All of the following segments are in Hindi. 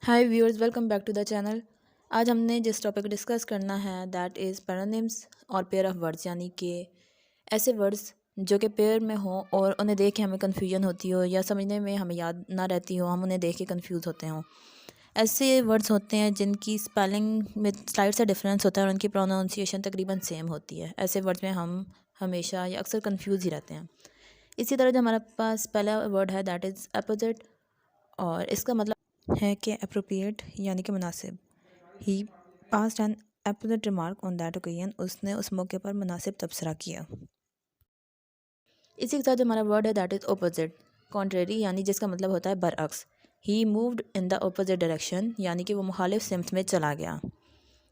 Hi viewers, welcome back to the channel. आज हमने जिस टॉपिक डिस्कस करना है दैट इज़ पैरानिम्स और पेयर ऑफ वर्ड्स, यानी कि ऐसे वर्ड्स जो कि पेयर में हों और उन्हें देख के हमें कन्फ्यूजन होती हो या समझने में हमें याद ना रहती हो, हम उन्हें देख के कन्फ्यूज़ होते हों। ऐसे वर्ड्स होते हैं जिनकी स्पेलिंग में स्लाइड सा डिफरेंस होता है और उनकी प्रोनाउंसिएशन तकरीबन सेम होती है। ऐसे वर्ड्स में हम हमेशा या अक्सर कन्फ्यूज़ ही रहते हैं। इसी तरह जो हमारे पास पहला वर्ड है दैट इज़ अपोजिट, और इसका मतलब है कि अप्रोप्रिएट यानी कि मुनासिब। He passed an opposite remark on that occasion, उसने उस मौके पर मुनासिब तबसरा किया। इसी के साथ जो हमारा वर्ड है दैट इज़ ओपोजिट, कॉन्ट्रेरी, यानी जिसका मतलब होता है बरअक्स। He moved in the opposite direction, यानी कि वो मुखालिफ सिमत में चला गया।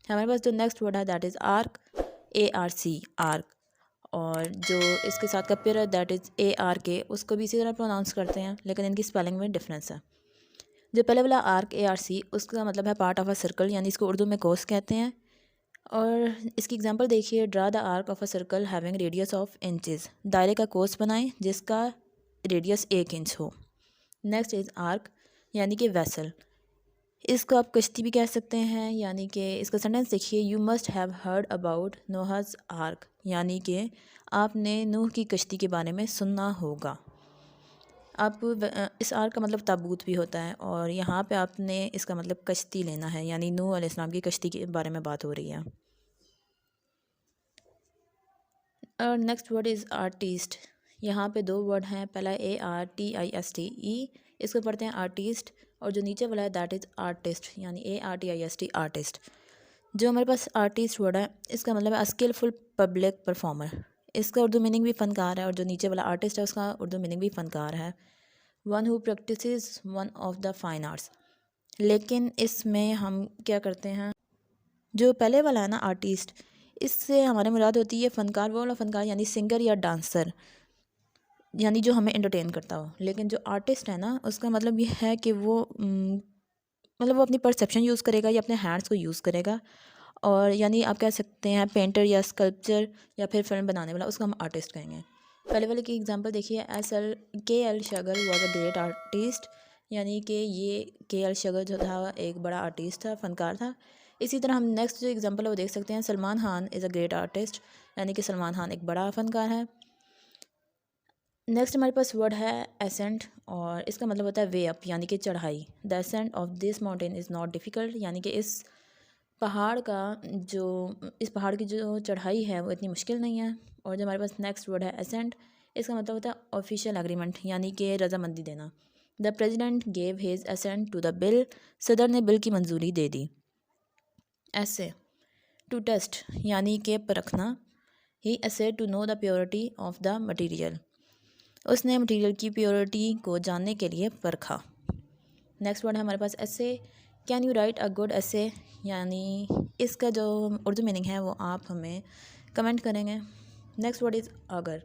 हमारे पास जो नेक्स्ट वर्ड है that is arc, ARC, arc. और जो इसके साथ का पेयर है दैट इज़ ARK, उसको भी इसी तरह प्रोनाउंस करते हैं लेकिन इनकी स्पेलिंग में डिफरेंस है। जो पहले वाला आर्क ARC, उसका मतलब है पार्ट ऑफ अ सर्कल, यानी इसको उर्दू में कोस कहते हैं। और इसकी एग्जांपल देखिए, draw the arc of a circle having radius of inches, दायरे का कोस बनाएं जिसका रेडियस 1 इंच हो। नेक्स्ट इज़ आर्क, यानी कि वेसल। इसको आप कश्ती भी कह सकते हैं, यानी कि इसका सेंटेंस देखिए, you must have heard about Noah's ark, यानी कि आपने नूह की कश्ती के बारे में सुनना होगा। आप इस आर्क का मतलब ताबूत भी होता है और यहाँ पे आपने इसका मतलब कश्ती लेना है, यानी नूह अलैहिस्सलाम की कश्ती के बारे में बात हो रही है। और नेक्स्ट वर्ड इज़ आर्टिस्ट। यहाँ पे दो वर्ड हैं, पहला ARTISTE, इसको पढ़ते हैं आर्टिस्ट, और जो नीचे वाला है दैट इज़ आर्टिस्ट, यानी ARTIST, आर्टिस्ट। जो हमारे पास आर्टिस्ट वर्ड है इसका मतलब है स्किलफुल पब्लिक परफॉर्मर। इसका उर्दू मीनिंग भी फ़नकार है, और जो नीचे वाला आर्टिस्ट है उसका उर्दू मीनिंग भी फ़नकार है, one who practices one of the fine arts. लेकिन इसमें हम क्या करते हैं, जो पहले वाला है ना आर्टिस्ट, इससे हमारे मुराद होती है फ़नकार, वो वाला फ़नकार यानी सिंगर या डांसर, यानी जो हमें एंटरटेन करता हो। लेकिन जो आर्टिस्ट है ना, उसका मतलब ये है कि वो मतलब वो अपनी परसेप्शन यूज़ करेगा या अपने हैंड्स को यूज़ करेगा, और यानी आप कह सकते हैं पेंटर या स्कल्पचर या फिर फिल्म बनाने वाला, उसको हम आर्टिस्ट कहेंगे। पहले वाले की एग्जांपल देखिए, KL sugar was a great artist, यानी कि ये KL शगर जो था एक बड़ा आर्टिस्ट था, फ़नकार था। इसी तरह हम नेक्स्ट जो एग्जांपल है वो देख सकते हैं, Salman Khan is a great artist, यानी कि सलमान खान एक बड़ा फ़नकार है। नेक्स्ट हमारे पास वर्ड है एसेंट, और इसका मतलब होता है वे अप, यानी कि चढ़ाई। The ascent of this mountain is not difficult, यानी कि इस पहाड़ पहाड़ की जो चढ़ाई है वो इतनी मुश्किल नहीं है। और जो हमारे पास नेक्स्ट वर्ड है एसेंट, इसका मतलब होता है ऑफिशियल एग्रीमेंट, यानी कि रजामंदी देना। The president gave his assent to the bill, सदर ने बिल की मंजूरी दे दी। ऐसे टू टेस्ट, यानी कि परखना। He asked to know the purity of the material, उसने मटीरियल की प्योरिटी को जानने के लिए परखा। नेक्स्ट वर्ड है हमारे पास ऐसे। Can you right a good ऐसे, यानी इसका जो उर्दू मीनिंग है वो आप हमें कमेंट करेंगे। नेक्स्ट वर्ड इज़ अगर,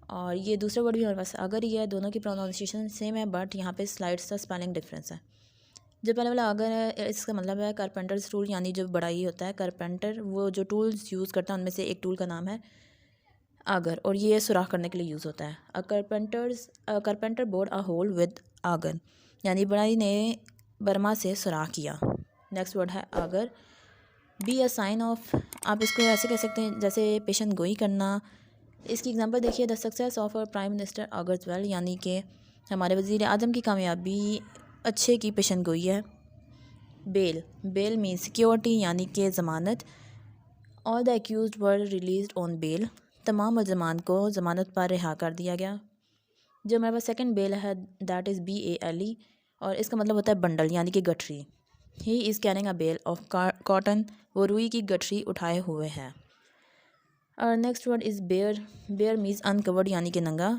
और ये दूसरा वर्ड भी हमारे पास अगर ही है, दोनों की प्रोनाउंसिएशन सेम है बट यहाँ पे स्लाइड सा स्पेलिंग डिफरेंस है। जो पहले वाला अगर है इसका मतलब है कारपेंटर्स टूल, यानी जो बढ़ाई होता है कारपेंटर, वो जो टूल्स यूज़ करता है उनमें से एक टूल का नाम है आगर, और ये सुराख करने के लिए यूज़ होता है। Carpenter bored a hole with auger, यानी बढ़ाई ने बर्मा से सुराख किया। नेक्स्ट वर्ड है augur. Be a sign of, आप इसको ऐसे कह सकते हैं जैसे पेशन गोई करना। इसकी एग्जांपल देखिए, the success of our prime minister augurs well, यानी कि हमारे वज़ीर आज़म की कामयाबी अच्छे की पेशन गोई है। बेल मीन सिक्योरिटी, यानी कि ज़मानत। All the accused were released on bail, तमाम मुलज़मान को ज़मानत पर रिहा कर दिया गया। जो हमारे पास सेकंड बेल है दैट इज़ BALE, और इसका मतलब होता है बंडल, यानी कि गठरी। He is carrying a bale of cotton, वो रुई की गठरी उठाए हुए है। और next word is bare means uncovered, यानी कि नंगा।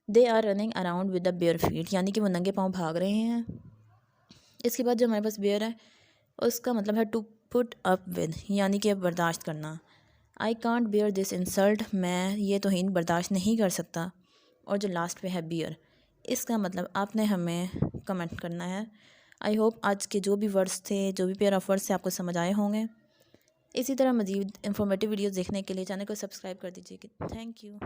They are running around with the bare feet, यानी कि वो नंगे पाँव भाग रहे हैं। इसके बाद जो हमारे पास बेयर है उसका मतलब है टू पुट अप विद, यानी कि बर्दाश्त करना। I can't bear this insult, मैं ये तौहीन बर्दाश्त नहीं कर सकता। और जो लास्ट पे है बियर, इसका मतलब आपने हमें कमेंट करना है। आई होप आज के जो भी वर्ड्स थे, जो भी पेयर ऑफ वर्ड्स थे, आपको समझ आए होंगे। इसी तरह मज़ीद इंफॉर्मेटिव वीडियोज़ देखने के लिए चैनल को सब्सक्राइब कर दीजिए। Thank you.